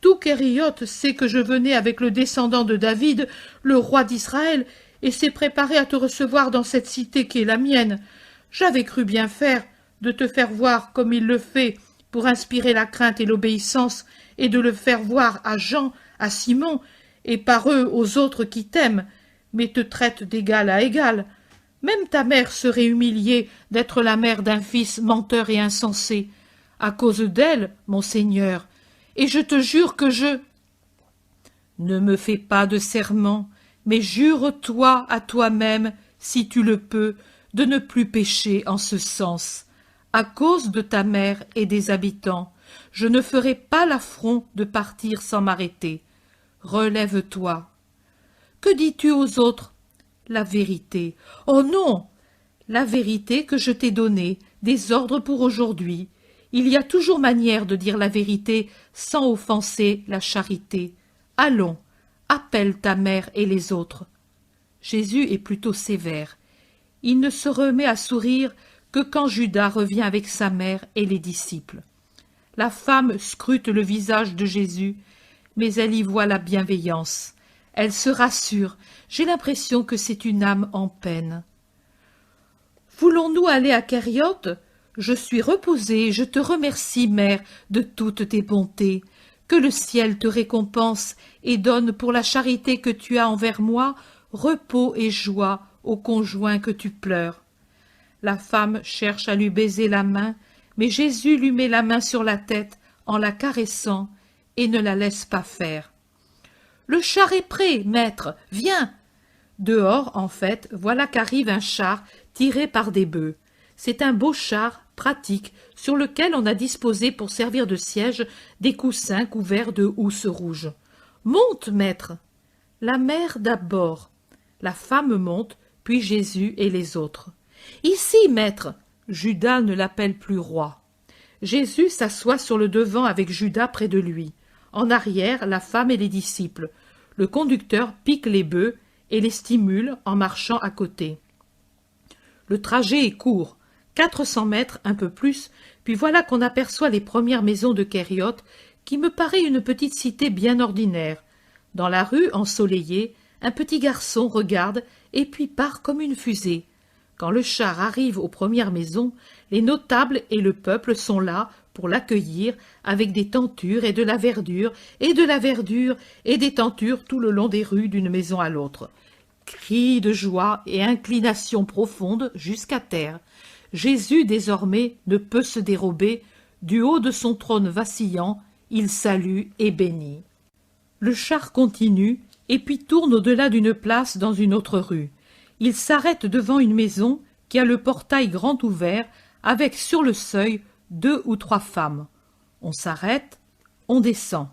Tout Kériote sait que je venais avec le descendant de David, le roi d'Israël, et s'est préparé à te recevoir dans cette cité qui est la mienne. J'avais cru bien faire de te faire voir comme il le fait pour inspirer la crainte et l'obéissance, et de le faire voir à Jean, à Simon, et par eux aux autres qui t'aiment, mais te traitent d'égal à égal. Même ta mère serait humiliée d'être la mère d'un fils menteur et insensé, à cause d'elle, mon Seigneur, et je te jure que je... Ne me fais pas de serment, mais jure-toi à toi-même, si tu le peux, de ne plus pécher en ce sens, à cause de ta mère et des habitants. Je ne ferai pas l'affront de partir sans m'arrêter. Relève-toi. Que dis-tu aux autres? La vérité. Oh non! La vérité que je t'ai donnée, des ordres pour aujourd'hui. Il y a toujours manière de dire la vérité sans offenser la charité. Allons, appelle ta mère et les autres. Jésus est plutôt sévère. Il ne se remet à sourire que quand Judas revient avec sa mère et les disciples. La femme scrute le visage de Jésus, mais elle y voit la bienveillance. Elle se rassure. J'ai l'impression que c'est une âme en peine. Voulons-nous aller à Kériote? Je suis reposée, je te remercie, mère, de toutes tes bontés. Que le ciel te récompense et donne pour la charité que tu as envers moi repos et joie au conjoint que tu pleures. La femme cherche à lui baiser la main, mais Jésus lui met la main sur la tête en la caressant et ne la laisse pas faire. « Le char est prêt, maître, viens !» Dehors, en fait, voilà qu'arrive un char tiré par des bœufs. C'est un beau char, pratique, sur lequel on a disposé pour servir de siège des coussins couverts de housses rouges. « Monte, maître !» La mère d'abord. La femme monte, puis Jésus et les autres. « Ici, maître !» Judas ne l'appelle plus roi. Jésus s'assoit sur le devant avec Judas près de lui. En arrière, la femme et les disciples. Le conducteur pique les bœufs et les stimule en marchant à côté. Le trajet est court, 400 mètres, un peu plus, puis voilà qu'on aperçoit les premières maisons de Kériote, qui me paraît une petite cité bien ordinaire. Dans la rue ensoleillée, un petit garçon regarde et puis part comme une fusée. Quand le char arrive aux premières maisons, les notables et le peuple sont là pour l'accueillir avec des tentures et de la verdure, et de la verdure et des tentures tout le long des rues d'une maison à l'autre. Cris de joie et inclination profonde jusqu'à terre. Jésus désormais ne peut se dérober, du haut de son trône vacillant, il salue et bénit. Le char continue et puis tourne au-delà d'une place dans une autre rue. Il s'arrête devant une maison qui a le portail grand ouvert avec sur le seuil 2 ou 3 femmes. On s'arrête, on descend.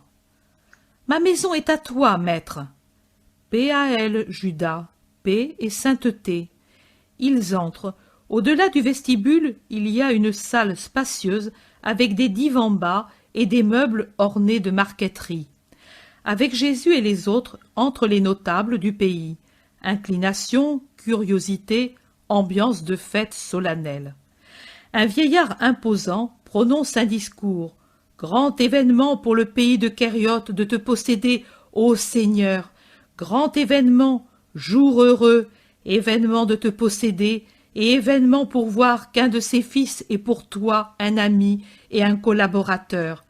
« Ma maison est à toi, maître. » Paix à elle, Judas, paix et sainteté. Ils entrent. Au-delà du vestibule, il y a une salle spacieuse avec des divans bas et des meubles ornés de marqueterie. Avec Jésus et les autres entrent les notables du pays. Inclination, curiosité, ambiance de fête solennelle. Un vieillard imposant prononce un discours. « Grand événement pour le pays de Kériote de te posséder, ô Seigneur ! Grand événement, jour heureux, événement de te posséder, et événement pour voir qu'un de ses fils est pour toi un ami et un collaborateur.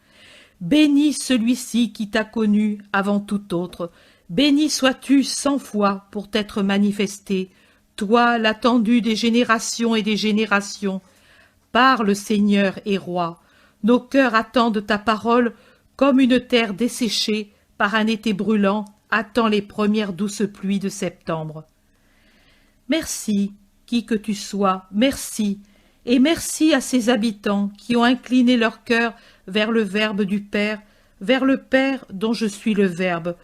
Béni celui-ci qui t'a connu avant tout autre, béni sois-tu 100 fois pour t'être manifesté, toi l'attendu des générations et des générations. Parle, Seigneur et Roi, nos cœurs attendent ta parole comme une terre desséchée par un été brûlant attend les premières douces pluies de septembre. Merci, qui que tu sois, merci, et merci à ces habitants qui ont incliné leur cœur vers le Verbe du Père, vers le Père dont je suis le Verbe,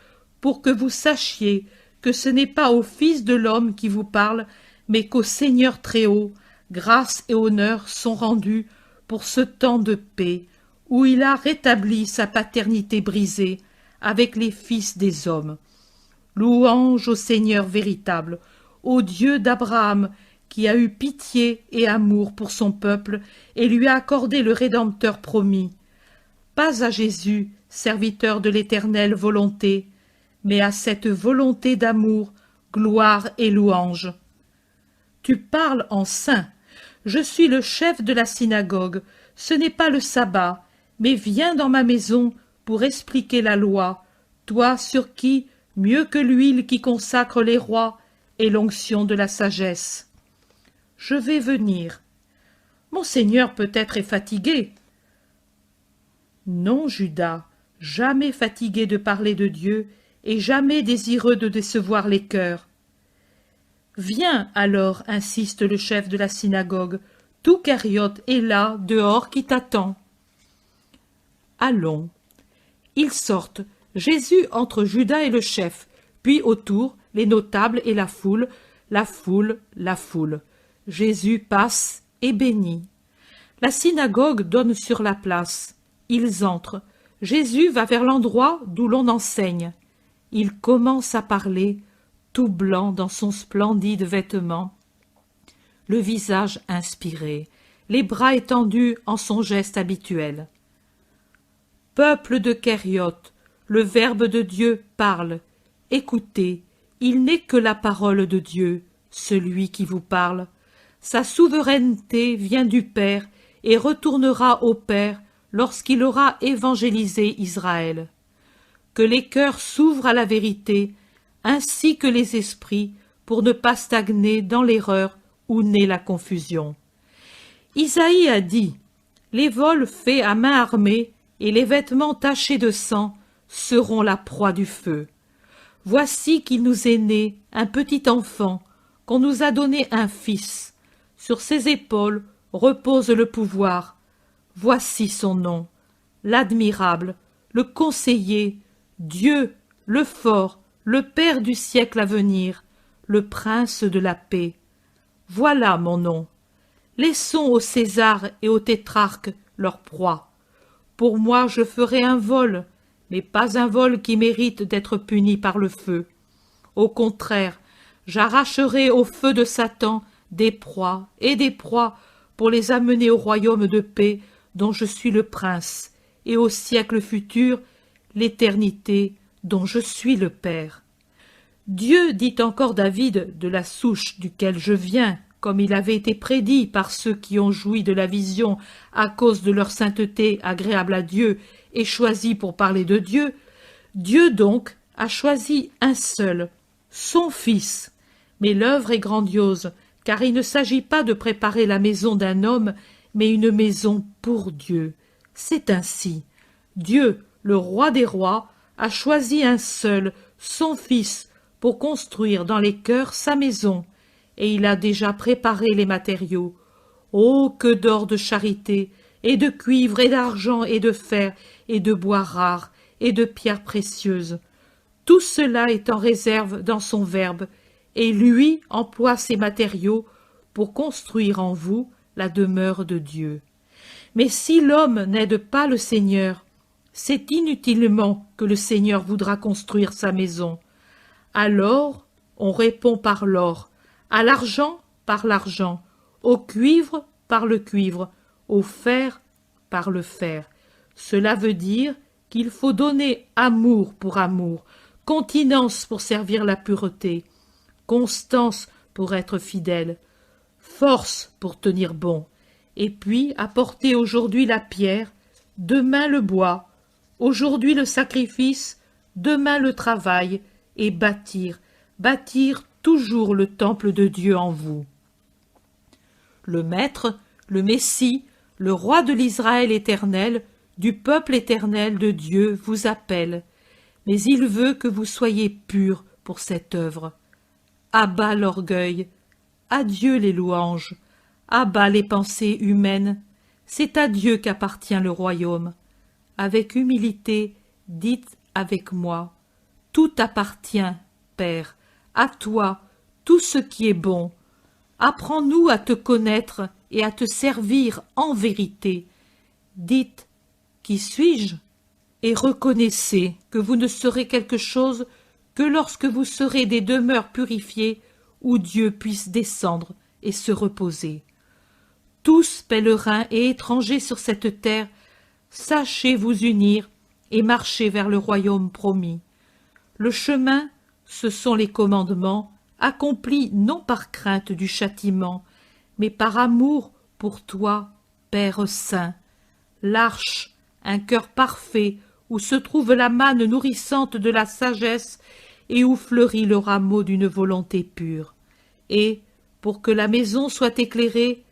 pour que vous sachiez que ce n'est pas au Fils de l'homme qui vous parle, mais qu'au Seigneur Très-Haut, grâce et honneur sont rendus pour ce temps de paix, où il a rétabli sa paternité brisée avec les fils des hommes. Louange au Seigneur véritable, au Dieu d'Abraham, qui a eu pitié et amour pour son peuple et lui a accordé le Rédempteur promis. Pas à Jésus, serviteur de l'éternelle volonté, mais à cette volonté d'amour, gloire et louange. Tu parles en saint. Je suis le chef de la synagogue. Ce n'est pas le sabbat, mais viens dans ma maison pour expliquer la loi, toi sur qui, mieux que l'huile qui consacre les rois, est l'onction de la sagesse. Je vais venir. Monseigneur peut-être est fatigué. Non, Judas, jamais fatigué de parler de Dieu et jamais désireux de décevoir les cœurs. Viens alors, insiste le chef de la synagogue, tout Kériote est là, dehors, qui t'attend. allons. Ils sortent. Jésus entre Judas et le chef, puis autour, les notables et la foule, la foule, la foule. Jésus passe et bénit. La synagogue donne sur la place. Ils entrent. Jésus va vers l'endroit d'où l'on enseigne. Il commence à parler, tout blanc dans son splendide vêtement, le visage inspiré, les bras étendus en son geste habituel. Peuple de Kériote, le Verbe de Dieu parle. Écoutez, il n'est que la parole de Dieu, celui qui vous parle. Sa souveraineté vient du Père et retournera au Père lorsqu'il aura évangélisé Israël. Que les cœurs s'ouvrent à la vérité, ainsi que les esprits, pour ne pas stagner dans l'erreur où naît la confusion. Isaïe a dit « Les vols faits à main armée et les vêtements tachés de sang seront la proie du feu. Voici qu'il nous est né un petit enfant, qu'on nous a donné un fils. Sur ses épaules repose le pouvoir. Voici son nom, l'admirable, le conseiller, Dieu, le fort, le Père du siècle à venir, le prince de la paix. Voilà mon nom. Laissons aux Césars et aux tétrarques leur proie. Pour moi je ferai un vol, mais pas un vol qui mérite d'être puni par le feu. Au contraire, j'arracherai au feu de Satan des proies pour les amener au royaume de paix dont je suis le prince, et au siècle futur, l'éternité dont je suis le Père. Dieu dit encore David, de la souche duquel je viens, comme il avait été prédit par ceux qui ont joui de la vision à cause de leur sainteté agréable à Dieu et choisi pour parler de Dieu, Dieu donc a choisi un seul, son Fils. Mais l'œuvre est grandiose, car il ne s'agit pas de préparer la maison d'un homme, mais une maison pour Dieu. C'est ainsi. Dieu, le roi des rois, a choisi un seul, son Fils, pour construire dans les cœurs sa maison, et il a déjà préparé les matériaux. Oh, que d'or de charité, et de cuivre, et d'argent, et de fer, et de bois rares, et de pierres précieuses. Tout cela est en réserve dans son Verbe, et lui emploie ces matériaux pour construire en vous la demeure de Dieu. Mais si l'homme n'aide pas le Seigneur, c'est inutilement que le Seigneur voudra construire sa maison. Alors, on répond par l'or, à l'argent par l'argent, au cuivre par le cuivre, au fer par le fer. Cela veut dire qu'il faut donner amour pour amour, continence pour servir la pureté, constance pour être fidèle, force pour tenir bon, et puis apporter aujourd'hui la pierre, demain le bois, aujourd'hui le sacrifice, demain le travail, et bâtir toujours le temple de Dieu en vous. Le Maître, le Messie, le Roi de l'Israël éternel, du peuple éternel de Dieu vous appelle, mais il veut que vous soyez purs pour cette œuvre. À bas l'orgueil, à Dieu les louanges, à bas les pensées humaines, c'est à Dieu qu'appartient le royaume. Avec humilité, dites avec moi, tout appartient, Père, à toi, tout ce qui est bon. Apprends-nous à te connaître et à te servir en vérité. Dites, qui suis-je? Et reconnaissez que vous ne serez quelque chose que lorsque vous serez des demeures purifiées où Dieu puisse descendre et se reposer. Tous pèlerins et étrangers sur cette terre, sachez vous unir et marcher vers le royaume promis. Le chemin, ce sont les commandements, accomplis non par crainte du châtiment, mais par amour pour toi, Père saint. L'arche, un cœur parfait, où se trouve la manne nourrissante de la sagesse et où fleurit le rameau d'une volonté pure. Et, pour que la maison soit éclairée,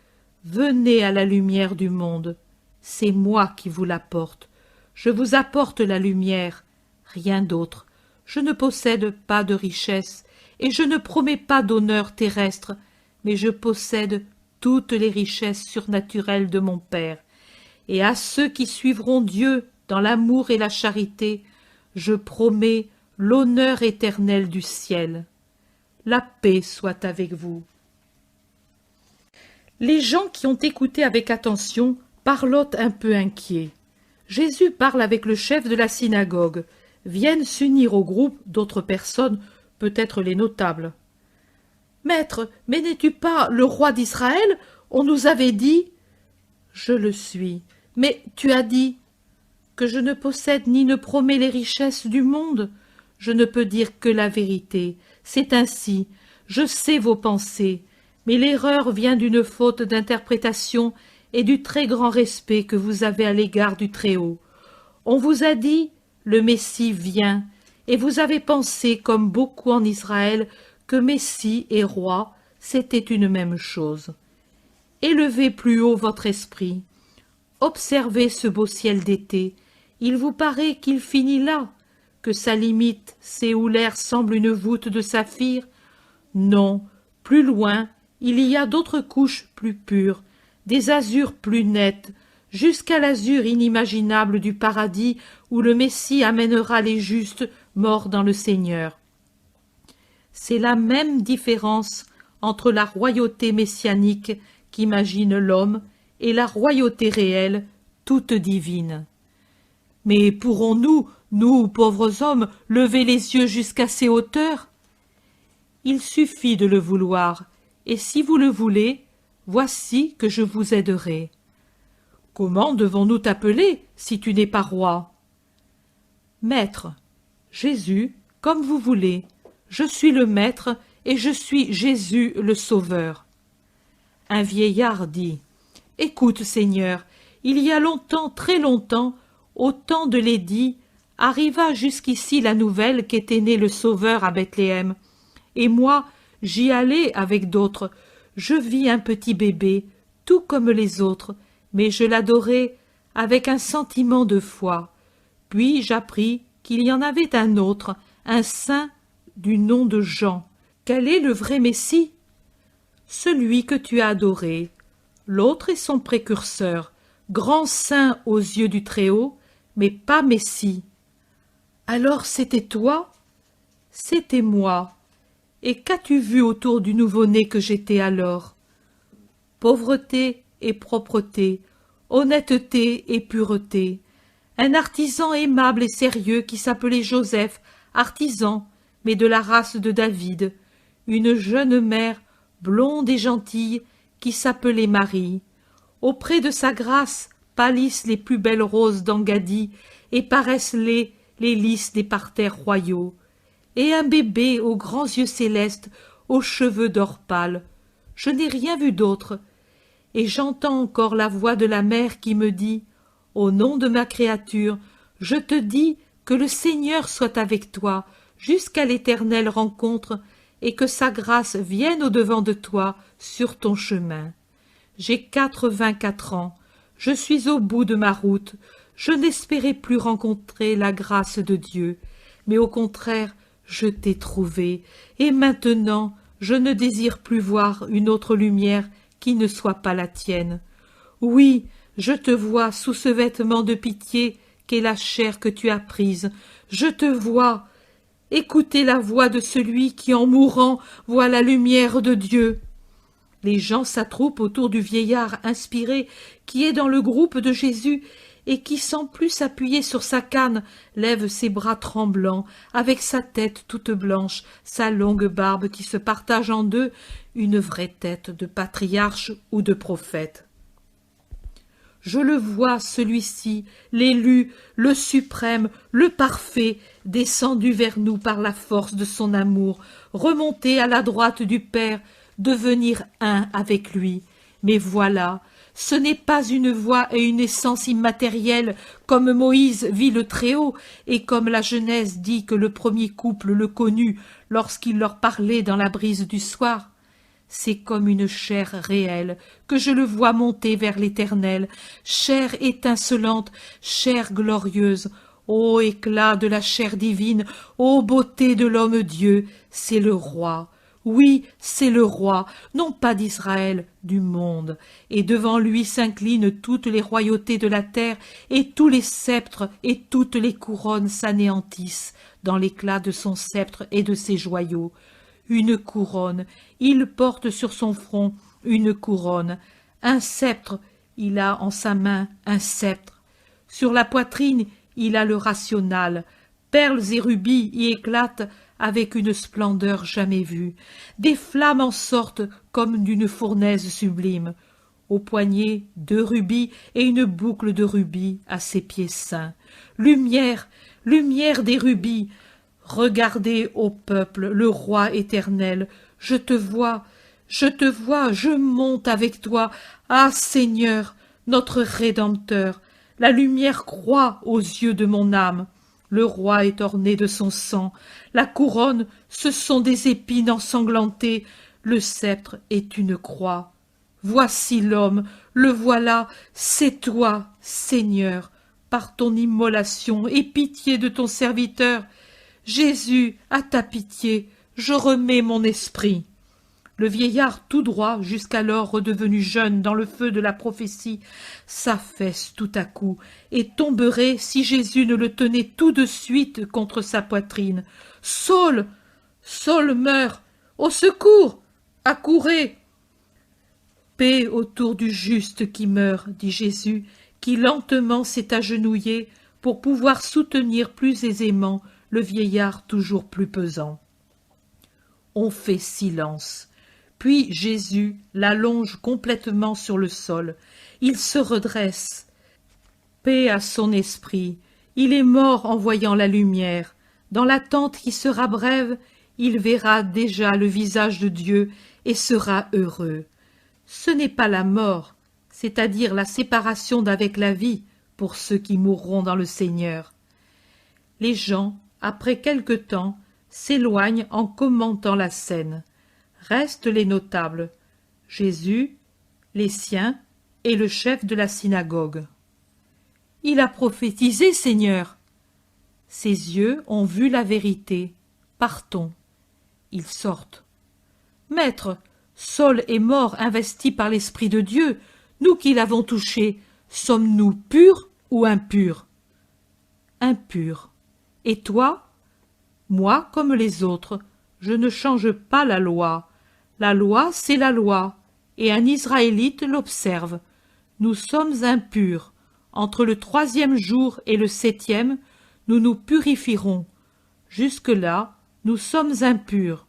venez à la lumière du monde. C'est moi qui vous l'apporte. Je vous apporte la lumière, rien d'autre. Je ne possède pas de richesse, et je ne promets pas d'honneur terrestre, mais je possède toutes les richesses surnaturelles de mon Père. Et à ceux qui suivront Dieu dans l'amour et la charité, je promets l'honneur éternel du ciel. La paix soit avec vous. » Les gens qui ont écouté avec attention parlottent un peu inquiets. Jésus parle avec le chef de la synagogue, viennent s'unir au groupe d'autres personnes, peut-être les notables. « Maître, mais n'es-tu pas le roi d'Israël? On nous avait dit… » « Je le suis. Mais tu as dit… » « Que je ne possède ni ne promets les richesses du monde. Je ne peux dire que la vérité. C'est ainsi. Je sais vos pensées. Mais l'erreur vient d'une faute d'interprétation et du très grand respect que vous avez à l'égard du Très-Haut. On vous a dit, le Messie vient, et vous avez pensé, comme beaucoup en Israël, que Messie et roi, c'était une même chose. Élevez plus haut votre esprit. Observez ce beau ciel d'été. Il vous paraît qu'il finit là, que sa limite, c'est où l'air semble une voûte de saphir? Non, plus loin, il y a d'autres couches plus pures, des azurs plus nets, jusqu'à l'azur inimaginable du paradis où le Messie amènera les justes morts dans le Seigneur. C'est la même différence entre la royauté messianique qu'imagine l'homme et la royauté réelle, toute divine. Mais pourrons-nous, nous, pauvres hommes, lever les yeux jusqu'à ces hauteurs? Il suffit de le vouloir, et si vous le voulez, voici que je vous aiderai. Comment devons-nous t'appeler, si tu n'es pas roi? Maître, Jésus, comme vous voulez, je suis le Maître, et je suis Jésus le Sauveur. Un vieillard dit, « Écoute, Seigneur, il y a longtemps, très longtemps, au temps de l'édit, arriva jusqu'ici la nouvelle qu'était né le Sauveur à Bethléem. Et moi, j'y allai avec d'autres. Je vis un petit bébé, tout comme les autres, mais je l'adorai avec un sentiment de foi. Puis j'appris qu'il y en avait un autre, un saint du nom de Jean. Quel est le vrai Messie? Celui que tu as adoré. L'autre est son précurseur, grand saint aux yeux du Très-Haut, mais pas Messie. Alors c'était toi? C'était moi. Et qu'as-tu vu autour du nouveau-né que j'étais alors? Pauvreté et propreté, honnêteté et pureté. Un artisan aimable et sérieux qui s'appelait Joseph, artisan, mais de la race de David. Une jeune mère, blonde et gentille, qui s'appelait Marie. Auprès de sa grâce pâlissent les plus belles roses d'Engadie et paraissent les lys des parterres royaux. Et un bébé aux grands yeux célestes, aux cheveux d'or pâle. Je n'ai rien vu d'autre. Et j'entends encore la voix de la mère qui me dit, « Au nom de ma créature, je te dis que le Seigneur soit avec toi jusqu'à l'éternelle rencontre et que sa grâce vienne au-devant de toi sur ton chemin. J'ai 84 ans, je suis au bout de ma route, je n'espérais plus rencontrer la grâce de Dieu, mais au contraire, je t'ai trouvé, et maintenant je ne désire plus voir une autre lumière qui ne soit pas la tienne. Oui, je te vois sous ce vêtement de pitié qu'est la chair que tu as prise, je te vois. Écoutez la voix de celui qui, en mourant, voit la lumière de Dieu. » Les gens s'attroupent autour du vieillard inspiré qui est dans le groupe de Jésus et qui, sans plus s'appuyer sur sa canne, lève ses bras tremblants, avec sa tête toute blanche, sa longue barbe qui se partage en deux, une vraie tête de patriarche ou de prophète. Je le vois, celui-ci, l'élu, le suprême, le parfait, descendu vers nous par la force de son amour, remonter à la droite du Père, devenir un avec lui. Mais voilà, ce n'est pas une voix et une essence immatérielle comme Moïse vit le Très-Haut et comme la Genèse dit que le premier couple le connut lorsqu'il leur parlait dans la brise du soir. C'est comme une chair réelle que je le vois monter vers l'Éternel, chair étincelante, chair glorieuse. Ô éclat de la chair divine, ô beauté de l'homme-dieu, c'est le roi. Oui, c'est le roi, non pas d'Israël, du monde. Et devant lui s'inclinent toutes les royautés de la terre, et tous les sceptres et toutes les couronnes s'anéantissent dans l'éclat de son sceptre et de ses joyaux. Une couronne, il porte sur son front une couronne. Un sceptre, il a en sa main un sceptre. Sur la poitrine, il a le rational. Perles et rubis y éclatent avec une splendeur jamais vue. Des flammes en sortent comme d'une fournaise sublime. Au poignet, 2 rubis et une boucle de rubis à ses pieds saints. Lumière, lumière des rubis! Regardez, ô peuple, le roi éternel. Je te vois, je monte avec toi. Ah, Seigneur, notre Rédempteur! La lumière croît aux yeux de mon âme. Le roi est orné de son sang. La couronne, ce sont des épines ensanglantées. Le sceptre est une croix. Voici l'homme, le voilà, c'est toi, Seigneur, par ton immolation, aie pitié de ton serviteur. Jésus, à ta pitié, je remets mon esprit. Le vieillard tout droit, jusqu'alors redevenu jeune dans le feu de la prophétie, s'affaisse tout à coup et tomberait si Jésus ne le tenait tout de suite contre sa poitrine. « Saul, Saul meurt! Au secours! Accourez !» « Paix autour du juste qui meurt, dit Jésus, qui lentement s'est agenouillé pour pouvoir soutenir plus aisément le vieillard toujours plus pesant. On fait silence. Puis Jésus l'allonge complètement sur le sol. Il se redresse. Paix à son esprit. Il est mort en voyant la lumière. Dans l'attente qui sera brève, il verra déjà le visage de Dieu et sera heureux. Ce n'est pas la mort, c'est-à-dire la séparation d'avec la vie pour ceux qui mourront dans le Seigneur. Les gens, après quelque temps, s'éloignent en commentant la scène. Restent les notables, Jésus, les siens et le chef de la synagogue. « Il a prophétisé, Seigneur !» Ses yeux ont vu la vérité. Partons. Ils sortent. « Maître, Saul est mort investi par l'Esprit de Dieu. Nous qui l'avons touché, sommes-nous purs ou impurs ?» « Impurs. Et toi ? » Moi, comme les autres, je ne change pas la loi. La loi, c'est la loi, et un Israélite l'observe. Nous sommes impurs. Entre le 3e jour et le 7e, nous nous purifierons. Jusque-là, nous sommes impurs.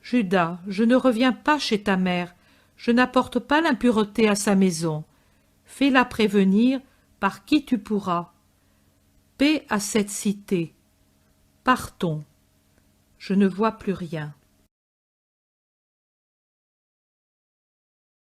Judas, je ne reviens pas chez ta mère. Je n'apporte pas l'impureté à sa maison. Fais-la prévenir par qui tu pourras. Paix à cette cité. Partons. Je ne vois plus rien.